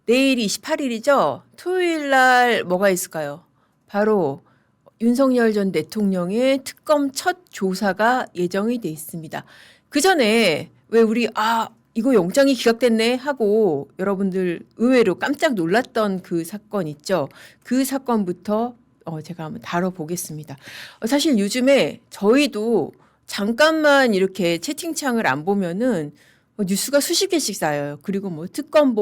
내일이 28일이죠? 토요일 날 뭐가 있을까요? 바로 윤석열 전 대통령의 특검 첫 조사가 예정이 돼 있습니다. 그 전에 왜 우리 이거 영장이 기각됐네 하고 여러분들 의외로 깜짝 놀랐던 그 사건 있죠? 그 사건부터 제가 한번 다뤄보겠습니다. 사실 요즘에 저희도 잠깐만 이렇게 채팅창을 안 보면은 뉴스가 수십 개씩 쌓여요. 그리고 뭐 특검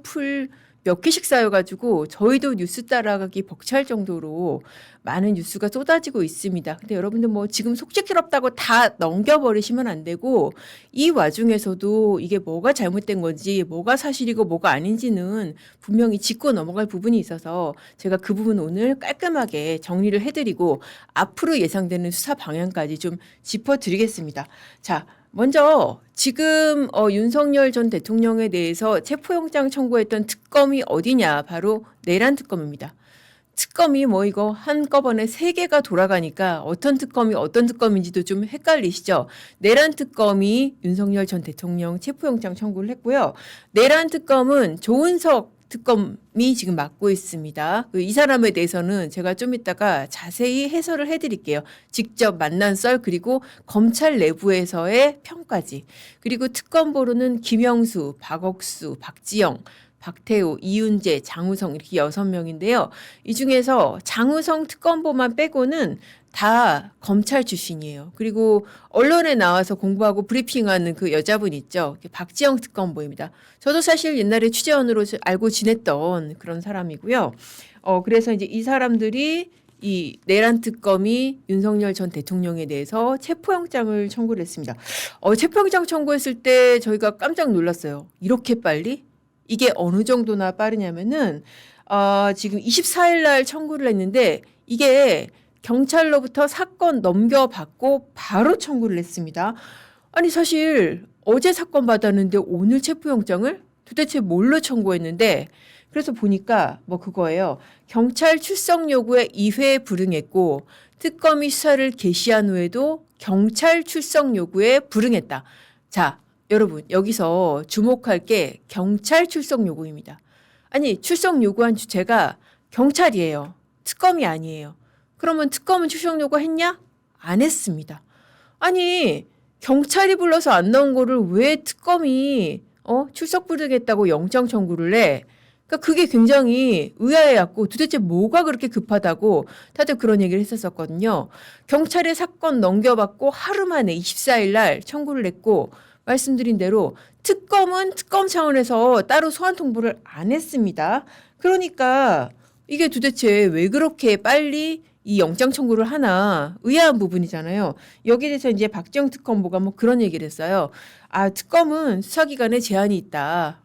풀 몇 개씩 쌓여가지고 저희도 뉴스 따라가기 벅찰 정도로 많은 뉴스가 쏟아지고 있습니다. 근데 여러분들 뭐 지금 속시끄럽다고 다 넘겨버리시면 안 되고 이 와중에서도 이게 뭐가 잘못된 건지 뭐가 사실이고 뭐가 아닌지는 분명히 짚고 넘어갈 부분이 있어서 제가 그 부분 오늘 깔끔하게 정리를 해드리고 앞으로 예상되는 수사 방향까지 좀 짚어드리겠습니다. 자, 먼저 지금 윤석열 전 대통령에 대해서 체포영장 청구했던 특검이 어디냐? 바로 내란 특검입니다. 특검이 뭐 이거 한꺼번에 세 개가 돌아가니까 어떤 특검이 어떤 특검인지도 좀 헷갈리시죠? 내란 특검이 윤석열 전 대통령 체포영장 청구를 했고요. 내란 특검은 조은석 특검이 지금 맡고 있습니다. 이 사람에 대해서는 제가 좀 이따가 자세히 해설을 해드릴게요. 직접 만난 썰 그리고 검찰 내부에서의 평까지. 그리고 특검보로는 김영수, 박억수, 박지영, 박태우, 이윤재, 장우성 이렇게 6명인데요. 이 중에서 장우성 특검보만 빼고는 다 검찰 출신이에요. 그리고 언론에 나와서 공부하고 브리핑하는 그 여자분 있죠. 박지영 특검보입니다. 저도 사실 옛날에 취재원으로 알고 지냈던 그런 사람이고요. 그래서 이제 이 사람들이 이 내란 특검이 윤석열 전 대통령에 대해서 체포영장을 청구를 했습니다. 체포영장 청구했을 때 저희가 깜짝 놀랐어요. 이렇게 빨리? 이게 어느 정도나 빠르냐면은 지금 24일 날 청구를 했는데 이게 경찰로부터 사건 넘겨받고 바로 청구를 했습니다. 아니 사실 어제 사건 받았는데 오늘 체포영장을 도대체 뭘로 청구했는데 그래서 보니까 뭐 그거예요. 경찰 출석 요구에 2회 불응했고 특검이 수사를 개시한 후에도 경찰 출석 요구에 불응했다. 자, 여러분 여기서 주목할 게 경찰 출석 요구입니다. 아니 출석 요구한 주체가 경찰이에요. 특검이 아니에요. 그러면 특검은 출석 요구했냐? 안 했습니다. 아니 경찰이 불러서 안 나온 거를 왜 특검이 출석 불응했다고 영장 청구를 해? 그러니까 그게 굉장히 의아해갖고 도대체 뭐가 그렇게 급하다고 다들 그런 얘기를 했었거든요. 경찰에 사건 넘겨받고 하루 만에 24일 날 청구를 했고 말씀드린 대로 특검은 특검 차원에서 따로 소환 통보를 안 했습니다. 그러니까 이게 도대체 왜 그렇게 빨리 이 영장 청구를 하나 의아한 부분이잖아요. 여기에 대해서 이제 박지영 특검보가 뭐 그런 얘기를 했어요. 특검은 수사기간에 제한이 있다.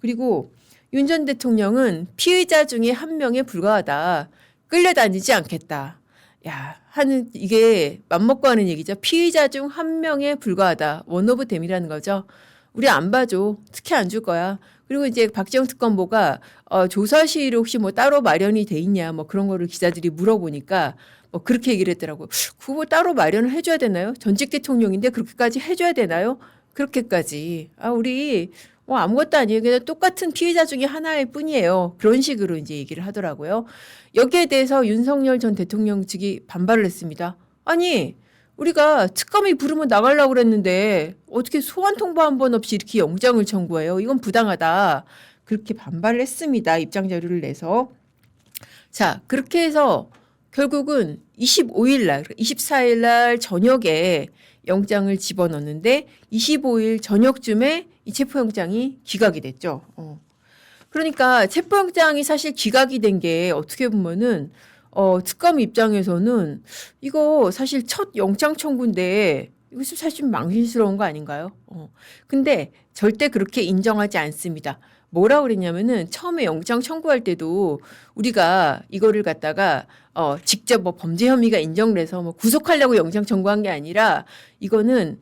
그리고 윤 전 대통령은 피의자 중에 한 명에 불과하다. 끌려다니지 않겠다. 하는 이게 맘먹고 하는 얘기죠. 피의자 중 한 명에 불과하다. 원 오브 댐이라는 거죠. 우리 안 봐줘. 특혜 안 줄 거야. 그리고 이제 박지영 특검보가 조사실 혹시 뭐 따로 마련이 돼 있냐 뭐 그런 거를 기자들이 물어보니까 뭐 그렇게 얘기를 했더라고요. 그거 뭐 따로 마련을 해줘야 되나요? 전직 대통령인데 그렇게까지 해줘야 되나요? 그렇게까지. 우리 아무것도 아니에요. 그냥 똑같은 피해자 중에 하나일 뿐이에요. 그런 식으로 이제 얘기를 하더라고요. 여기에 대해서 윤석열 전 대통령 측이 반발을 했습니다. 아니, 우리가 특검이 부르면 나가려고 그랬는데 어떻게 소환 통보 한 번 없이 이렇게 영장을 청구해요? 이건 부당하다. 그렇게 반발을 했습니다. 입장 자료를 내서. 자, 그렇게 해서 결국은 25일 날, 24일 날 저녁에 영장을 집어넣는데 25일 저녁쯤에 이 체포영장이 기각이 됐죠. 그러니까 체포영장이 사실 기각이 된 게 어떻게 보면은 특검 입장에서는 이거 사실 첫 영장 청구인데 이거 사실 좀 망신스러운 거 아닌가요? 근데 절대 그렇게 인정하지 않습니다. 뭐라 그랬냐면은 처음에 영장 청구할 때도 우리가 이거를 갖다가 직접 뭐 범죄 혐의가 인정돼서 뭐 구속하려고 영장 청구한 게 아니라 이거는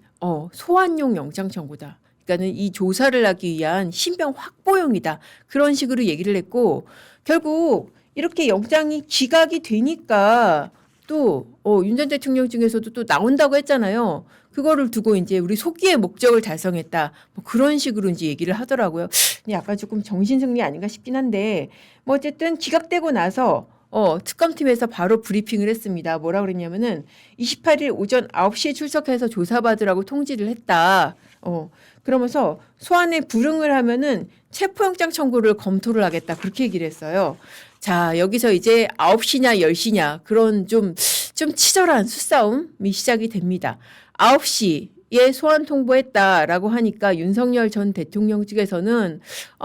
소환용 영장 청구다. 그러니까는 이 조사를 하기 위한 신병 확보용이다. 그런 식으로 얘기를 했고 결국 이렇게 영장이 기각이 되니까 또 윤 전 대통령 중에서도 또 나온다고 했잖아요. 그거를 두고 이제 우리 속기의 목적을 달성했다. 뭐 그런 식으로 이제 얘기를 하더라고요. 근데 약간 조금 정신승리 아닌가 싶긴 한데 뭐 어쨌든 기각되고 나서 특검팀에서 바로 브리핑을 했습니다. 뭐라 그랬냐면은 28일 오전 9시에 출석해서 조사받으라고 통지를 했다. 그러면서 소환에 불응을 하면은 체포영장 청구를 검토를 하겠다. 그렇게 얘기를 했어요. 자, 여기서 이제 9시냐 10시냐 그런 좀 치열한 수싸움이 시작이 됩니다. 9시에 소환 통보했다라고 하니까 윤석열 전 대통령 측에서는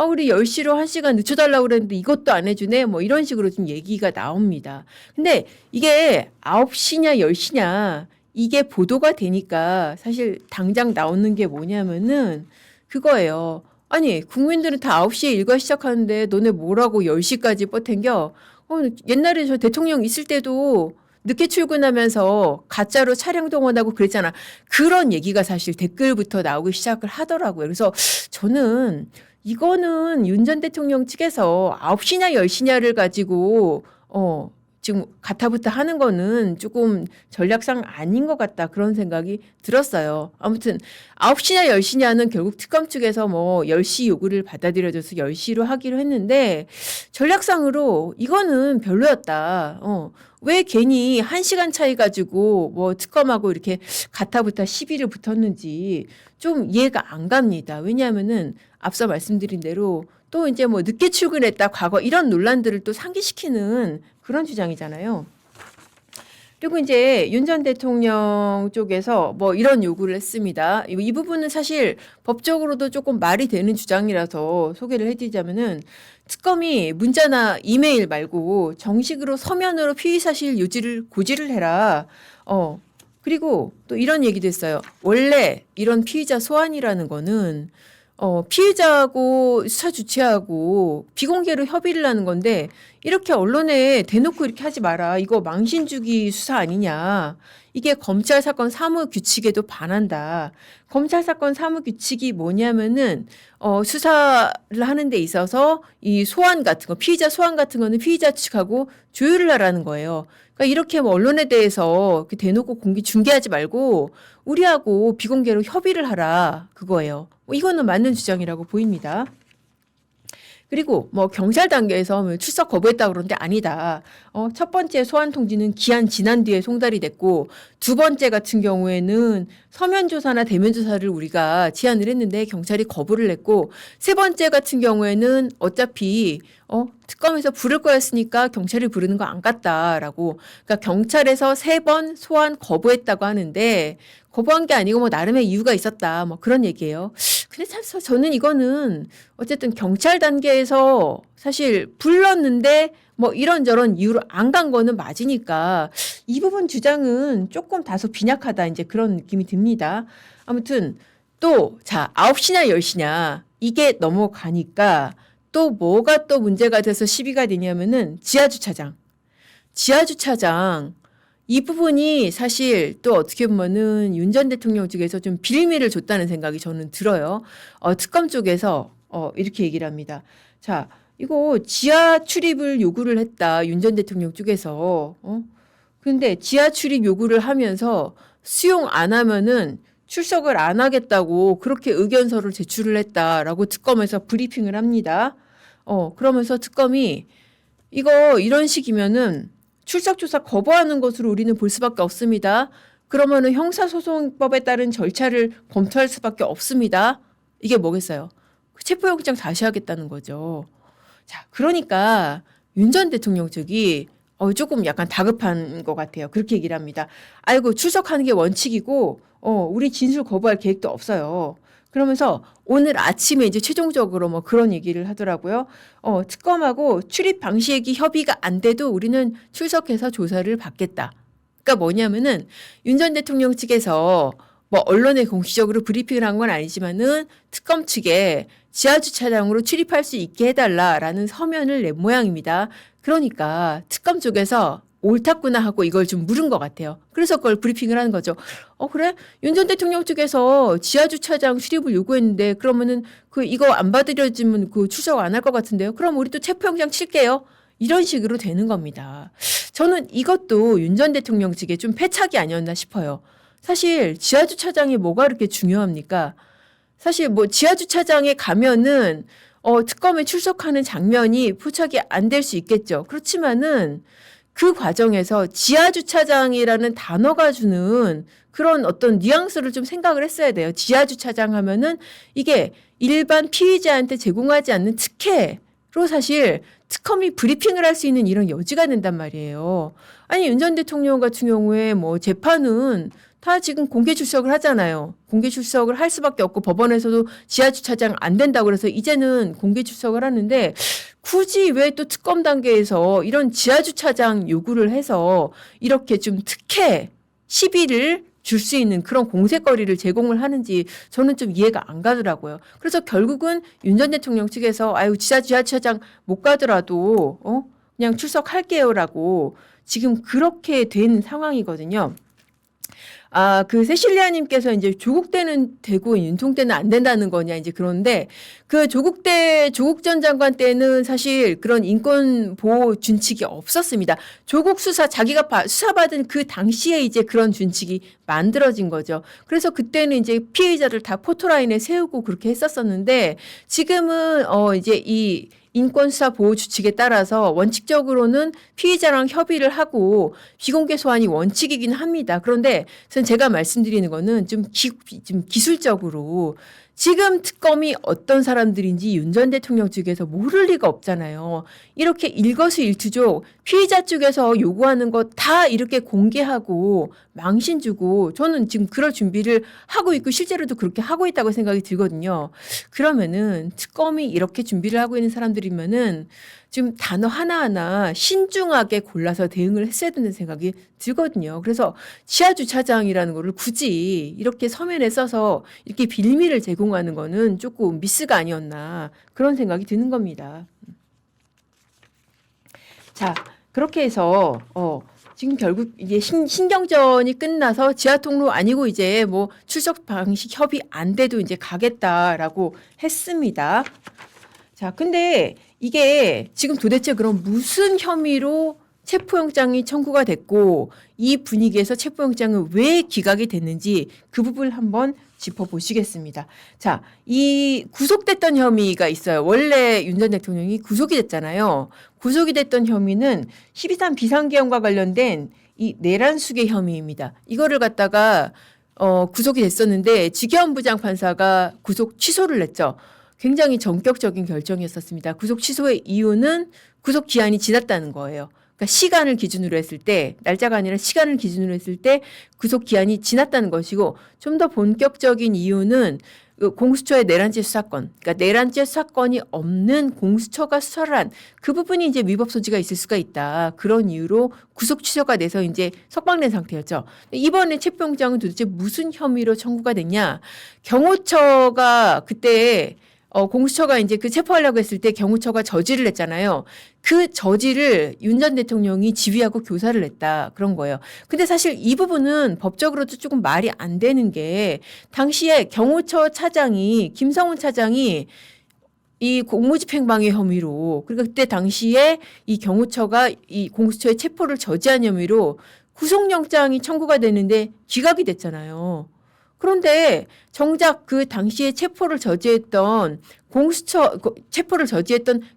우리 10시로 1시간 늦춰달라고 그랬는데 이것도 안 해주네 뭐 이런 식으로 좀 얘기가 나옵니다. 근데 이게 9시냐 10시냐 이게 보도가 되니까 사실 당장 나오는 게 뭐냐면은 그거예요. 아니 국민들은 다 9시에 일과 시작하는데 너네 뭐라고 10시까지 뻗탱겨? 옛날에 저 대통령 있을 때도 늦게 출근하면서 가짜로 차량 동원하고 그랬잖아. 그런 얘기가 사실 댓글부터 나오기 시작을 하더라고요. 그래서 저는 이거는 윤 전 대통령 측에서 9시냐 10시냐를 가지고 지금 가타부타 하는 거는 조금 전략상 아닌 것 같다. 그런 생각이 들었어요. 아무튼 9시냐 10시냐는 결국 특검 측에서 뭐 10시 요구를 받아들여줘서 10시로 하기로 했는데 전략상으로 이거는 별로였다. 왜 괜히 1시간 차이 가지고 뭐 특검하고 이렇게 가타부타 시비를 붙었는지 좀 이해가 안 갑니다. 왜냐하면은 앞서 말씀드린 대로 또 이제 뭐 늦게 출근했다 과거 이런 논란들을 또 상기시키는 그런 주장이잖아요. 그리고 이제 윤 전 대통령 쪽에서 뭐 이런 요구를 했습니다. 이 부분은 사실 법적으로도 조금 말이 되는 주장이라서 소개를 해드리자면은 특검이 문자나 이메일 말고 정식으로 서면으로 피의 사실 요지를 고지를 해라. 그리고 또 이런 얘기도 했어요. 원래 이런 피의자 소환이라는 거는 피해자하고 수사 주체하고 비공개로 협의를 하는 건데 이렇게 언론에 대놓고 이렇게 하지 마라. 이거 망신주기 수사 아니냐. 이게 검찰 사건 사무 규칙에도 반한다. 검찰 사건 사무 규칙이 뭐냐면은 수사를 하는 데 있어서 이 소환 같은 거, 피의자 소환 같은 거는 피의자 측하고 조율을 하라는 거예요. 그러니까 이렇게 뭐 언론에 대해서 대놓고 공개 중계하지 말고 우리하고 비공개로 협의를 하라 그거예요. 이거는 맞는 주장이라고 보입니다. 그리고 뭐 경찰 단계에서 출석 거부했다고 그러는데 아니다. 첫 번째 소환 통지는 기한 지난 뒤에 송달이 됐고 두 번째 같은 경우에는 서면 조사나 대면 조사를 우리가 제안을 했는데 경찰이 거부를 했고 세 번째 같은 경우에는 어차피 특검에서 부를 거였으니까 경찰이 부르는 거 안 갔다라고. 그러니까 경찰에서 3번 소환 거부했다고 하는데 거부한 게 아니고 뭐 나름의 이유가 있었다. 뭐 그런 얘기예요. 근데 사실 저는 이거는 어쨌든 경찰 단계에서 사실 불렀는데 뭐 이런저런 이유로 안 간 거는 맞으니까 이 부분 주장은 조금 다소 빈약하다. 이제 그런 느낌이 듭니다. 아무튼 또 자 9시냐 10시냐 이게 넘어가니까 또 뭐가 또 문제가 돼서 시비가 되냐면은 지하주차장. 이 부분이 사실 또 어떻게 보면은 윤 전 대통령 측에서 좀 빌미를 줬다는 생각이 저는 들어요. 특검 쪽에서 이렇게 얘기를 합니다. 자, 이거 지하 출입을 요구를 했다. 윤 전 대통령 쪽에서. 근데 지하 출입 요구를 하면서 수용 안 하면은 출석을 안 하겠다고 그렇게 의견서를 제출을 했다라고 특검에서 브리핑을 합니다. 그러면서 특검이 이거 이런 식이면은 출석조사 거부하는 것으로 우리는 볼 수밖에 없습니다. 그러면은 형사소송법에 따른 절차를 검토할 수밖에 없습니다. 이게 뭐겠어요? 체포영장 다시 하겠다는 거죠. 자, 그러니까 윤 전 대통령 측이 조금 약간 다급한 것 같아요. 그렇게 얘기를 합니다. 아이고 출석하는 게 원칙이고 우리 진술 거부할 계획도 없어요. 그러면서 오늘 아침에 이제 최종적으로 뭐 그런 얘기를 하더라고요. 특검하고 출입 방식이 협의가 안 돼도 우리는 출석해서 조사를 받겠다. 그러니까 뭐냐면은 윤 전 대통령 측에서 뭐 언론에 공식적으로 브리핑을 한 건 아니지만은 특검 측에 지하주차장으로 출입할 수 있게 해달라라는 서면을 낸 모양입니다. 그러니까 특검 쪽에서 옳았구나 하고 이걸 좀 물은 것 같아요. 그래서 그걸 브리핑을 하는 거죠. 그래? 윤 전 대통령 측에서 지하주차장 출입을 요구했는데 그러면은 이거 안 받아들여지면 출석 안 할 것 같은데요. 그럼 우리 또 체포영장 칠게요. 이런 식으로 되는 겁니다. 저는 이것도 윤 전 대통령 측에 좀 패착이 아니었나 싶어요. 사실 지하주차장이 뭐가 그렇게 중요합니까? 사실 뭐 지하주차장에 가면은 특검에 출석하는 장면이 포착이 안 될 수 있겠죠. 그렇지만은 그 과정에서 지하주차장이라는 단어가 주는 그런 어떤 뉘앙스를 좀 생각을 했어야 돼요. 지하주차장 하면은 이게 일반 피의자한테 제공하지 않는 특혜로 사실 특검이 브리핑을 할 수 있는 이런 여지가 된단 말이에요. 아니, 윤 전 대통령 같은 경우에 뭐 재판은 다 지금 공개 출석을 하잖아요. 공개 출석을 할 수밖에 없고 법원에서도 지하주차장 안 된다고 그래서 이제는 공개 출석을 하는데 굳이 왜 또 특검 단계에서 이런 지하주차장 요구를 해서 이렇게 좀 특혜 시비를 줄 수 있는 그런 공세거리를 제공을 하는지 저는 좀 이해가 안 가더라고요. 그래서 결국은 윤 전 대통령 측에서 아유 지하주차장 못 가더라도 그냥 출석할게요라고 지금 그렇게 된 상황이거든요. 그 세실리아님께서 이제 조국 때는 되고 윤통 때는 안 된다는 거냐 이제 그런데 그 조국 전 장관 때는 사실 그런 인권 보호 준칙이 없었습니다. 조국 수사 자기가 수사받은 그 당시에 이제 그런 준칙이 만들어진 거죠. 그래서 그때는 이제 피해자를 다 포토라인에 세우고 그렇게 했었었는데 지금은 이제 이 인권수사 보호 주칙에 따라서 원칙적으로는 피의자랑 협의를 하고 비공개 소환이 원칙이긴 합니다. 그런데 제가 말씀드리는 거는 좀 기술적으로 지금 특검이 어떤 사람들인지 윤 전 대통령 측에서 모를 리가 없잖아요. 이렇게 일거수일투족 피의자 쪽에서 요구하는 거 다 이렇게 공개하고 망신 주고 저는 지금 그럴 준비를 하고 있고 실제로도 그렇게 하고 있다고 생각이 들거든요. 그러면은 특검이 이렇게 준비를 하고 있는 사람들이면은 지금 단어 하나하나 신중하게 골라서 대응을 했어야 되는 생각이 들거든요. 그래서 지하주차장이라는 거를 굳이 이렇게 서면에 써서 이렇게 빌미를 제공하는 거는 조금 미스가 아니었나 그런 생각이 드는 겁니다. 자, 그렇게 해서 지금 결국 이게 신경전이 끝나서 지하통로 아니고 이제 뭐 출석 방식 협의 안 돼도 이제 가겠다라고 했습니다. 자, 근데 이게 지금 도대체 그럼 무슨 혐의로 체포영장이 청구가 됐고 이 분위기에서 체포영장은 왜 기각이 됐는지 그 부분을 한번 짚어보시겠습니다. 자, 이 구속됐던 혐의가 있어요. 원래 윤 전 대통령이 구속이 됐잖아요. 구속이 됐던 혐의는 12.3 비상계엄과 관련된 이 내란수계 혐의입니다. 이거를 갖다가 구속이 됐었는데 지기현 부장판사가 구속 취소를 했죠. 굉장히 전격적인 결정이었었습니다. 구속 취소의 이유는 구속 기한이 지났다는 거예요. 그러니까 시간을 기준으로 했을 때, 날짜가 아니라 시간을 기준으로 했을 때 구속 기한이 지났다는 것이고 좀 더 본격적인 이유는 공수처의 내란죄 수사권, 그러니까 내란죄 수사권이 없는 공수처가 수사를 한 그 부분이 이제 위법 소지가 있을 수가 있다. 그런 이유로 구속 취소가 돼서 이제 석방된 상태였죠. 이번에 체포영장은 도대체 무슨 혐의로 청구가 됐냐? 경호처가 그때 공수처가 이제 그 체포하려고 했을 때 경호처가 저지를 했잖아요. 그 저지를 윤 전 대통령이 지휘하고 교사를 했다. 그런 거예요. 근데 사실 이 부분은 법적으로도 조금 말이 안 되는 게 당시에 경호처 차장이 김성훈 차장이 이 공무집행방해 혐의로 그리고 그때 당시에 이 경호처가 이 공수처의 체포를 저지한 혐의로 구속영장이 청구가 되는데 기각이 됐잖아요. 그런데 정작 그 당시에 체포를 저지했던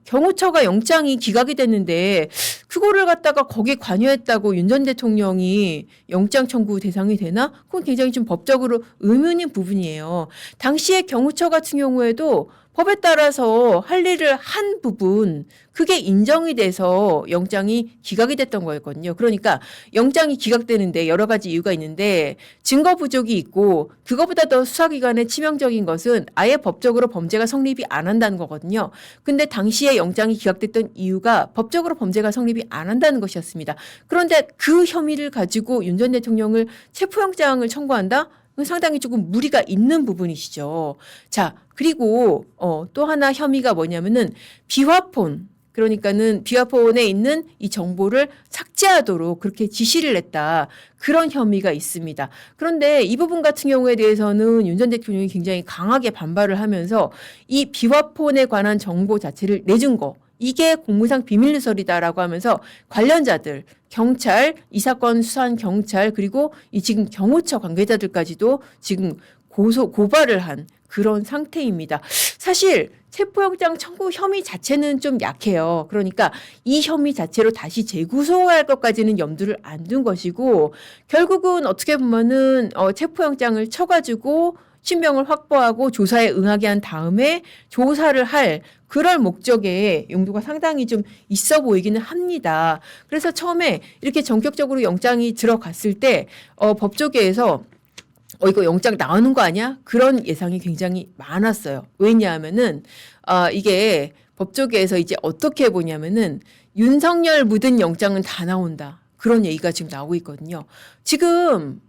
경호처가 영장이 기각이 됐는데 그거를 갖다가 거기에 관여했다고 윤 전 대통령이 영장 청구 대상이 되나? 그건 굉장히 좀 법적으로 의문인 부분이에요. 당시에 경호처 같은 경우에도 법에 따라서 할 일을 한 부분 그게 인정이 돼서 영장이 기각이 됐던 거였거든요. 그러니까 영장이 기각되는데 여러 가지 이유가 있는데 증거 부족이 있고 그거보다 더 수사기관에 치명적인 것은 아예 법적으로 범죄가 성립이 안 한다는 거거든요. 근데 당시에 영장이 기각됐던 이유가 법적으로 범죄가 성립이 안 한다는 것이었습니다. 그런데 그 혐의를 가지고 윤 전 대통령을 체포영장을 청구한다? 상당히 조금 무리가 있는 부분이시죠. 자, 그리고 또 하나 혐의가 뭐냐면은 비화폰, 그러니까는 비화폰에 있는 이 정보를 삭제하도록 그렇게 지시를 했다. 그런 혐의가 있습니다. 그런데 이 부분 같은 경우에 대해서는 윤 전 대통령이 굉장히 강하게 반발을 하면서 이 비화폰에 관한 정보 자체를 내준 거, 이게 공무상 비밀 누설이다라고 하면서 관련자들, 경찰, 이 사건 수사한 경찰 그리고 이 지금 경호처 관계자들까지도 지금 고발을 한 그런 상태입니다. 사실 체포영장 청구 혐의 자체는 좀 약해요. 그러니까 이 혐의 자체로 다시 재구속할 것까지는 염두를 안 둔 것이고 결국은 어떻게 보면은 체포영장을 쳐가지고 신병을 확보하고 조사에 응하게 한 다음에 조사를 할 그럴 목적의 용도가 상당히 좀 있어 보이기는 합니다. 그래서 처음에 이렇게 전격적으로 영장이 들어갔을 때 법조계에서 이거 영장 나오는 거 아니야? 그런 예상이 굉장히 많았어요. 왜냐하면은 이게 법조계에서 이제 어떻게 보냐면은 윤석열 묻은 영장은 다 나온다. 그런 얘기가 지금 나오고 있거든요. 지금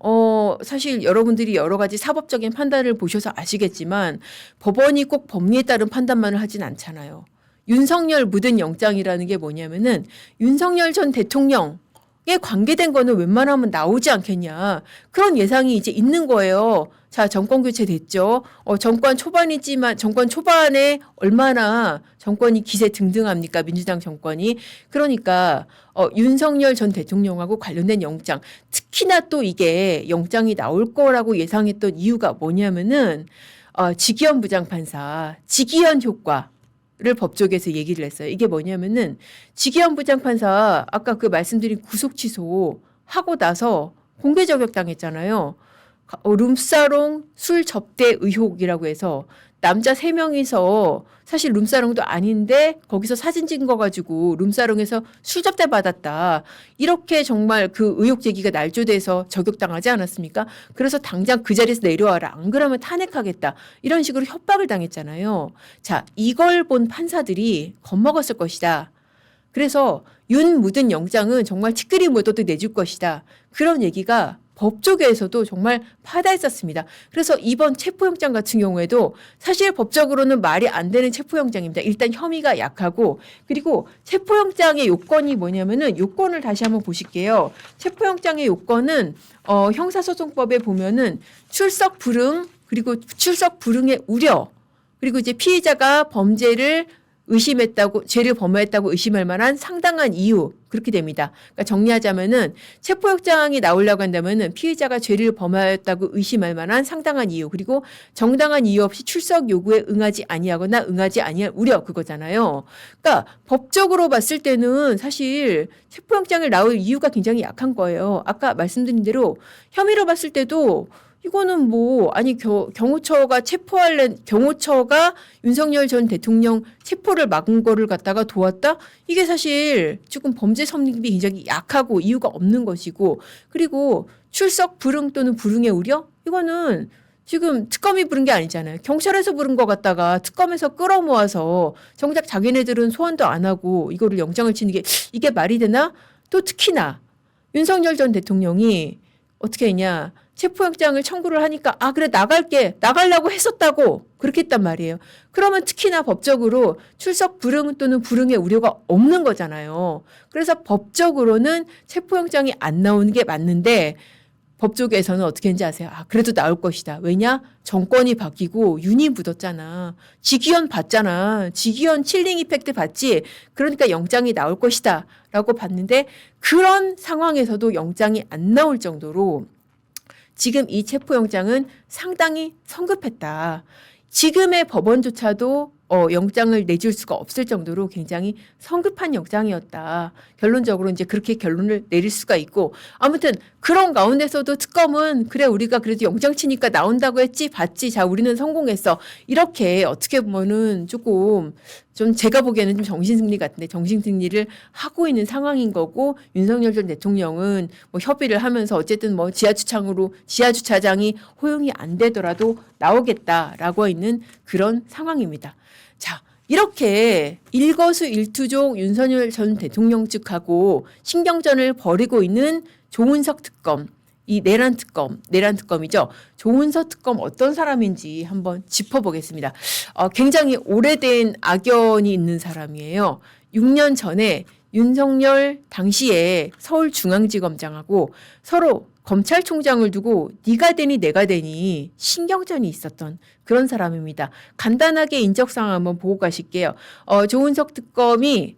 사실 여러분들이 여러 가지 사법적인 판단을 보셔서 아시겠지만 법원이 꼭 법리에 따른 판단만을 하진 않잖아요. 윤석열 묻은 영장이라는 게 뭐냐면은 윤석열 전 대통령 에 관계된 거는 웬만하면 나오지 않겠냐. 그런 예상이 이제 있는 거예요. 자, 정권 교체 됐죠. 정권 초반이지만 정권 초반에 얼마나 정권이 기세 등등합니까? 민주당 정권이. 그러니까 윤석열 전 대통령하고 관련된 영장, 특히나 또 이게 영장이 나올 거라고 예상했던 이유가 뭐냐면은 지기현 부장판사, 지기현 효과 를 법조계에서 얘기를 했어요. 이게 뭐냐면은 지기현 부장판사 아까 그 말씀드린 구속 취소 하고 나서 공개 저격당했잖아요. 룸사롱 술 접대 의혹이라고 해서 남자 3명이서 사실 룸사롱도 아닌데 거기서 사진 찍은 거 가지고 룸사롱에서 술 접대 받았다. 이렇게 정말 그 의혹 제기가 날조돼서 저격당하지 않았습니까? 그래서 당장 그 자리에서 내려와라. 안 그러면 탄핵하겠다. 이런 식으로 협박을 당했잖아요. 자, 이걸 본 판사들이 겁먹었을 것이다. 그래서 윤 묻은 영장은 정말 치끄리 묻어도 내줄 것이다. 그런 얘기가 법조계에서도 정말 파다했었습니다. 그래서 이번 체포영장 같은 경우에도 사실 법적으로는 말이 안 되는 체포영장입니다. 일단 혐의가 약하고 그리고 체포영장의 요건이 뭐냐면은 요건을 다시 한번 보실게요. 체포영장의 요건은 형사소송법에 보면은 출석 불응 그리고 출석 불응의 우려 그리고 이제 피의자가 범죄를 의심했다고 죄를 범했다고 의심할 만한 상당한 이유 그렇게 됩니다. 그러니까 정리하자면은 체포영장이 나오려고 한다면은 피의자가 죄를 범하였다고 의심할 만한 상당한 이유 그리고 정당한 이유 없이 출석 요구에 응하지 아니하거나 응하지 아니할 우려 그거잖아요. 그러니까 법적으로 봤을 때는 사실 체포영장을 나올 이유가 굉장히 약한 거예요. 아까 말씀드린 대로 혐의로 봤을 때도 이거는 경호처가 경호처가 윤석열 전 대통령 체포를 막은 거를 갖다가 도왔다? 이게 사실 조금 범죄 성립이 굉장히 약하고 이유가 없는 것이고 그리고 출석 불응 또는 불응의 우려? 이거는 지금 특검이 부른 게 아니잖아요. 경찰에서 부른 거 갖다가 특검에서 끌어모아서 정작 자기네들은 소환도 안 하고 이거를 영장을 치는 게 이게 말이 되나? 또 특히나 윤석열 전 대통령이 어떻게 했냐. 체포영장을 청구를 하니까 그래 나가려고 했었다고 그렇게 했단 말이에요. 그러면 특히나 법적으로 출석 불응 또는 불응의 우려가 없는 거잖아요. 그래서 법적으로는 체포영장이 안 나오는 게 맞는데 법조계에서는 어떻게 했는지 아세요? 그래도 나올 것이다. 왜냐? 정권이 바뀌고 윤이 묻었잖아. 지기현 봤잖아. 지기현 칠링 이펙트 봤지? 그러니까 영장이 나올 것이다. 라고 봤는데 그런 상황에서도 영장이 안 나올 정도로 지금 이 체포영장은 상당히 성급했다. 지금의 법원조차도 영장을 내줄 수가 없을 정도로 굉장히 성급한 영장이었다. 결론적으로 이제 그렇게 결론을 내릴 수가 있고 아무튼 그런 가운데서도 특검은 그래 우리가 그래도 영장 치니까 나온다고 했지 봤지 자 우리는 성공했어. 이렇게 어떻게 보면은 조금 좀 제가 보기에는 좀 정신승리 같은데 정신승리를 하고 있는 상황인 거고 윤석열 전 대통령은 협의를 하면서 어쨌든 지하주차장이 허용이 안 되더라도 나오겠다라고 있는 그런 상황입니다. 자, 이렇게 일거수일투족 윤석열 전 대통령 측하고 신경전을 벌이고 있는 조은석 특검, 이 내란 특검이죠. 조은석 특검 어떤 사람인지 한번 짚어보겠습니다. 굉장히 오래된 악연이 있는 사람이에요. 6년 전에 윤석열 당시에 서울중앙지검장하고 서로 검찰총장을 두고 네가 되니 내가 되니 신경전이 있었던 그런 사람입니다. 간단하게 인적사항 한번 보고 가실게요. 조은석 특검이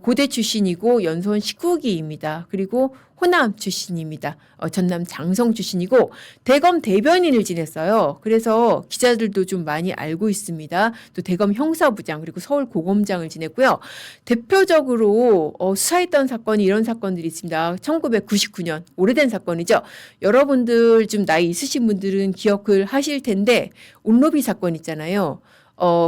고대 출신이고 연소원 19기입니다. 그리고 호남 출신입니다. 전남 장성 출신이고 대검 대변인을 지냈어요. 그래서 기자들도 좀 많이 알고 있습니다. 또 대검 형사부장 그리고 서울 고검장을 지냈고요. 대표적으로 수사했던 사건이 이런 사건들이 있습니다. 1999년 오래된 사건이죠. 여러분들 좀 나이 있으신 분들은 기억을 하실 텐데 온로비 사건 있잖아요.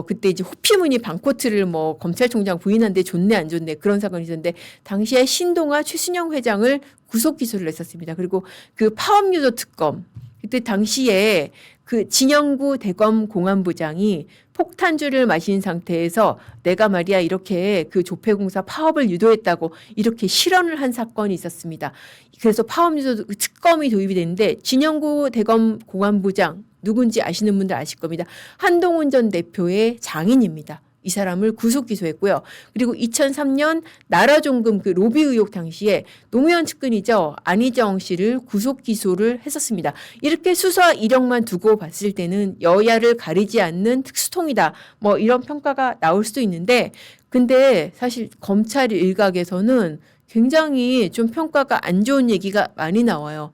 그때 이제 호피무늬 방코트를 뭐 검찰총장 부인한데 좋네 안 좋네 그런 사건이 있었는데 당시에 신동아 최순영 회장을 구속 기소를 했었습니다. 그리고 그 파업유도 특검 그때 당시에 그 진영구 대검 공안부장이 폭탄주를 마신 상태에서 내가 말이야 이렇게 그 조폐공사 파업을 유도했다고 이렇게 실언을 한 사건이 있었습니다. 그래서 파업유도 특검이 도입이 됐는데 진영구 대검 공안부장 누군지 아시는 분들 아실 겁니다. 한동훈 전 대표의 장인입니다. 이 사람을 구속 기소했고요. 그리고 2003년 나라종금 그 로비 의혹 당시에 노무현 측근이죠. 안희정 씨를 구속 기소를 했었습니다. 이렇게 수사 이력만 두고 봤을 때는 여야를 가리지 않는 특수통이다. 뭐 이런 평가가 나올 수도 있는데 근데 사실 검찰 일각에서는 굉장히 좀 평가가 안 좋은 얘기가 많이 나와요.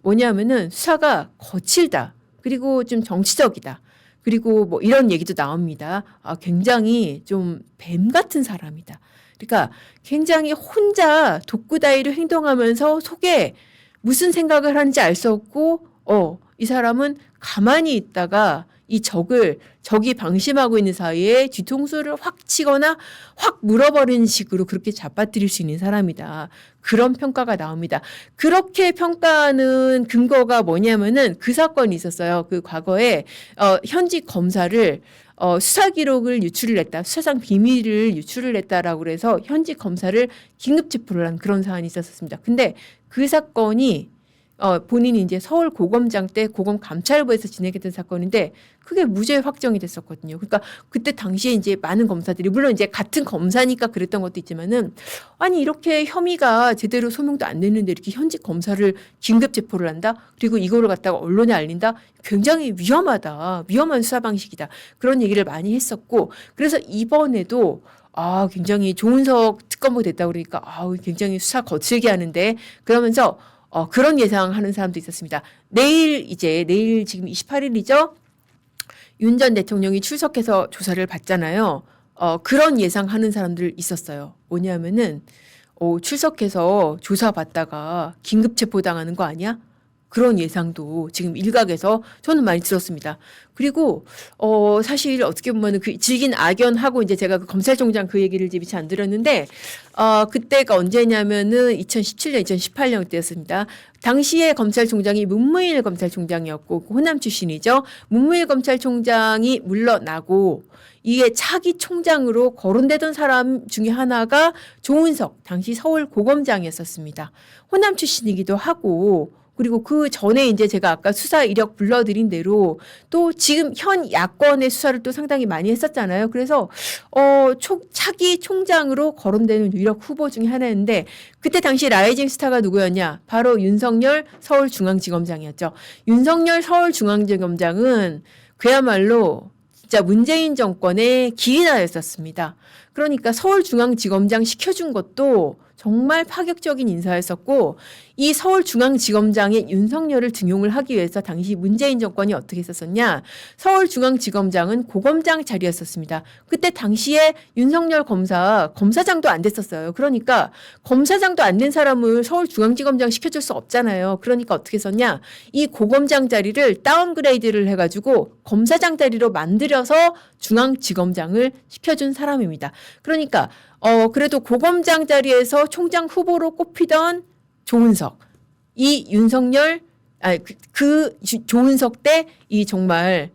뭐냐면은 수사가 거칠다. 그리고 좀 정치적이다. 그리고 뭐 이런 얘기도 나옵니다. 굉장히 좀 뱀 같은 사람이다. 그러니까 굉장히 혼자 독구다이로 행동하면서 속에 무슨 생각을 하는지 알 수 없고, 이 사람은 가만히 있다가 이 적이 방심하고 있는 사이에 뒤통수를 확 치거나 확 물어버리는 식으로 그렇게 잡아뜨릴 수 있는 사람이다. 그런 평가가 나옵니다. 그렇게 평가하는 근거가 뭐냐면은 그 사건이 있었어요. 그 과거에 현직 검사를 수사 기록을 유출을 했다. 수사상 비밀을 유출을 했다라고 그래서 현직 검사를 긴급 체포를 한 그런 사안이 있었습니다. 근데 그 사건이 본인이 이제 서울 고검장 때 고검 감찰부에서 진행했던 사건인데 그게 무죄 확정이 됐었거든요. 그러니까 그때 당시에 이제 많은 검사들이 물론 이제 같은 검사니까 그랬던 것도 있지만은 아니 이렇게 혐의가 제대로 소명도 안 됐는데 이렇게 현직 검사를 긴급 체포를 한다. 그리고 이거를 갖다가 언론에 알린다. 굉장히 위험한 수사 방식이다. 그런 얘기를 많이 했었고 그래서 이번에도 굉장히 조은석 특검부 됐다 그러니까 굉장히 수사 거칠게 하는데 그러면서 그런 예상하는 사람도 있었습니다. 내일 지금 28일이죠. 윤 전 대통령이 출석해서 조사를 받잖아요. 그런 예상하는 사람들 있었어요. 뭐냐면은 출석해서 조사 받다가 긴급 체포당하는 거 아니야? 그런 예상도 지금 일각에서 저는 많이 들었습니다. 그리고 사실 어떻게 보면 그 질긴 악연하고 이제 제가 그 검찰총장 그 얘기를 이제 미처 안 들었는데 그때가 언제냐면은 2017년, 2018년 때였습니다. 당시에 검찰총장이 문무일 검찰총장이었고 호남 출신이죠. 문무일 검찰총장이 물러나고 이게 차기 총장으로 거론되던 사람 중에 하나가 조은석 당시 서울 고검장이었었습니다. 호남 출신이기도 하고 그리고 그 전에 이제 제가 아까 수사 이력 불러드린 대로 또 지금 현 야권의 수사를 또 상당히 많이 했었잖아요. 그래서 차기 총장으로 거론되는 유력 후보 중에 하나였는데 그때 당시 라이징 스타가 누구였냐? 바로 윤석열 서울중앙지검장이었죠. 윤석열 서울중앙지검장은 그야말로 진짜 문재인 정권의 기인하였었습니다. 그러니까 서울중앙지검장 시켜준 것도 정말 파격적인 인사였었고 이 서울중앙지검장의 윤석열을 등용을 하기 위해서 당시 문재인 정권이 어떻게 했었냐. 서울중앙지검장은 고검장 자리였었습니다. 그때 당시에 윤석열 검사장도 안 됐었어요. 그러니까 검사장도 안 된 사람을 서울중앙지검장 시켜줄 수 없잖아요. 그러니까 어떻게 했었냐. 이 고검장 자리를 다운그레이드를 해가지고 검사장 자리로 만들어서 중앙지검장을 시켜준 사람입니다. 그러니까 그래도 고검장 자리에서 총장 후보로 꼽히던 조은석, 이 윤석열, 조은석 때 이 정말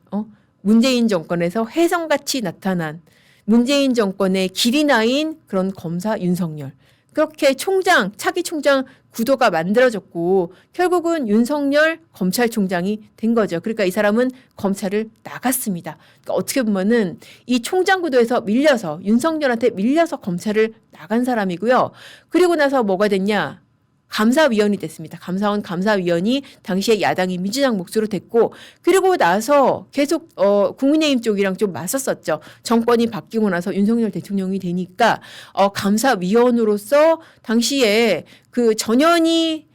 문재인 정권에서 혜성같이 나타난 문재인 정권의 길이 나인 그런 검사 윤석열. 그렇게 차기 총장 구도가 만들어졌고 결국은 윤석열 검찰총장이 된 거죠. 그러니까 이 사람은 검찰을 나갔습니다. 그러니까 어떻게 보면은 이 총장 구도에서 밀려서 윤석열한테 밀려서 검찰을 나간 사람이고요. 그리고 나서 뭐가 됐냐? 감사위원이 됐습니다. 감사원 감사위원이 당시에 야당이 민주당 몫으로 됐고 그리고 나서 계속 국민의힘 쪽이랑 좀 맞섰었죠. 정권이 바뀌고 나서 윤석열 대통령이 되니까 감사위원으로서 당시에 그 전현희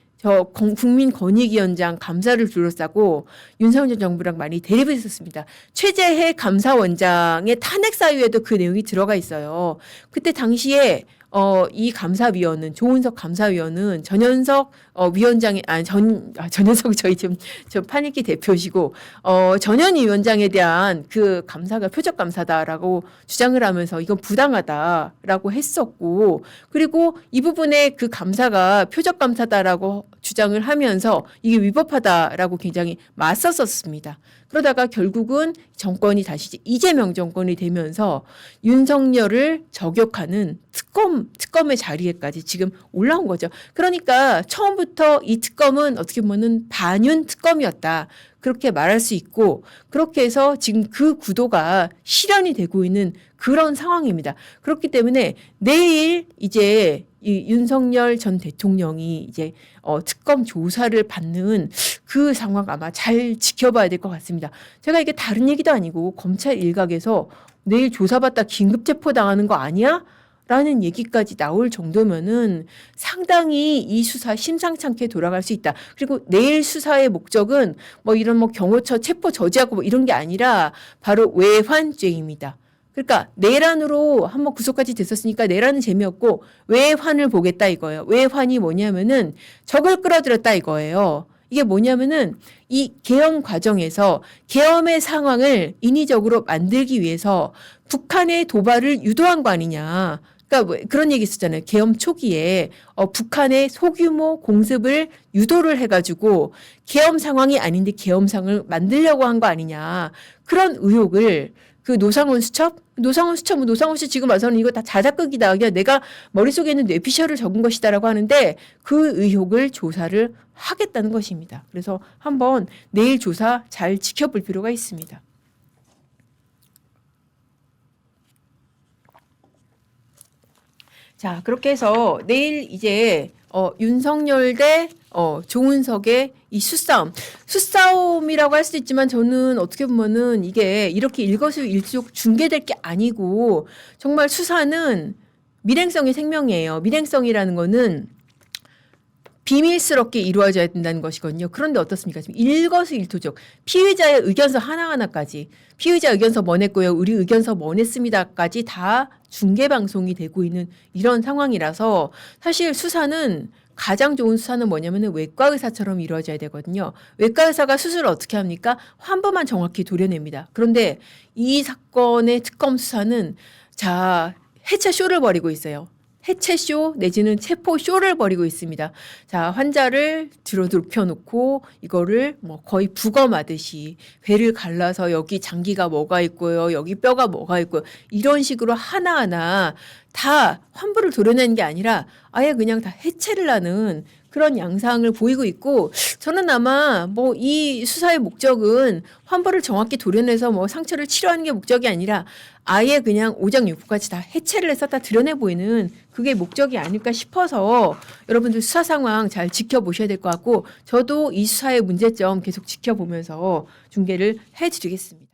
국민권익위원장 감사를 둘러싸고 윤석열 정부랑 많이 대립을 했었습니다. 최재해 감사원장의 탄핵 사유에도 그 내용이 들어가 있어요. 그때 당시에 이 감사위원은 조은석 감사위원은 전현석 위원장의 전현석 저희 지금 저 판익기 대표시고 전현희 위원장에 대한 그 감사가 표적 감사다라고 주장을 하면서 이건 부당하다라고 했었고 그리고 이 부분에 그 감사가 표적 감사다라고 주장을 하면서 이게 위법하다라고 굉장히 맞섰었습니다. 그러다가 결국은 정권이 다시 이재명 정권이 되면서 윤석열을 저격하는 특검의 자리에까지 지금 올라온 거죠. 그러니까 처음부터 이 특검은 어떻게 보면은 반윤 특검이었다. 그렇게 말할 수 있고 그렇게 해서 지금 그 구도가 실현이 되고 있는 그런 상황입니다. 그렇기 때문에 내일 이제 이 윤석열 전 대통령이 이제 특검 조사를 받는 그 상황 아마 잘 지켜봐야 될 것 같습니다. 제가 이게 다른 얘기도 아니고 검찰 일각에서 내일 조사받다 긴급 체포당하는 거 아니야? 라는 얘기까지 나올 정도면은 상당히 이 수사 심상찮게 돌아갈 수 있다. 그리고 내일 수사의 목적은 뭐 이런 뭐 경호처 체포 저지하고 뭐 이런 게 아니라 바로 외환죄입니다. 그러니까 내란으로 한번 구속까지 됐었으니까 내란은 재미없고 외환을 보겠다 이거예요. 외환이 뭐냐면은 적을 끌어들였다 이거예요. 이게 뭐냐면은 이 계엄 과정에서 계엄의 상황을 인위적으로 만들기 위해서 북한의 도발을 유도한 거 아니냐. 그러니까 뭐 그런 얘기 있었잖아요. 계엄 초기에 북한의 소규모 공습을 유도를 해가지고 계엄 상황이 아닌데 계엄 상황을 만들려고 한 거 아니냐. 그런 의혹을 그 노상원 수첩 노상원 씨 지금 와서는 이거 다 자작극이다. 그냥 내가 머릿속에 있는 뇌피셜을 적은 것이다라고 하는데 그 의혹을 조사를 하겠다는 것입니다. 그래서 한번 내일 조사 잘 지켜볼 필요가 있습니다. 자, 그렇게 해서 내일 이제 윤석열 대 조은석의 이 수싸움이라고 할 수도 있지만 저는 어떻게 보면은 이게 이렇게 일거수일투족 중계될 게 아니고 정말 수사는 밀행성이 생명이에요. 밀행성이라는 거는 비밀스럽게 이루어져야 된다는 것이거든요. 그런데 어떻습니까? 지금 일거수일투족 피의자의 의견서 하나하나까지 피의자 의견서 뭐 냈고요. 우리 의견서 뭐 냈습니다까지 다 중계방송이 되고 있는 이런 상황이라서 사실 수사는 가장 좋은 수사는 뭐냐면 외과 의사처럼 이루어져야 되거든요. 외과 의사가 수술을 어떻게 합니까? 환부만 정확히 도려냅니다. 그런데 이 사건의 특검 수사는 자 해체 쇼를 벌이고 있어요. 해체쇼 내지는 체포쇼를 벌이고 있습니다. 자, 환자를 뒤로 눕혀놓고 이거를 뭐 거의 부검하듯이 배를 갈라서 여기 장기가 뭐가 있고요. 여기 뼈가 뭐가 있고요. 이런 식으로 하나하나 다 환부를 도려내는 게 아니라 아예 그냥 다 해체를 하는 그런 양상을 보이고 있고 저는 아마 뭐 이 수사의 목적은 환부를 정확히 도려내서 뭐 상처를 치료하는 게 목적이 아니라 아예 그냥 오장육부까지 다 해체를 해서 다 드러내 보이는 그게 목적이 아닐까 싶어서 여러분들 수사 상황 잘 지켜보셔야 될 것 같고 저도 이 수사의 문제점 계속 지켜보면서 중계를 해드리겠습니다.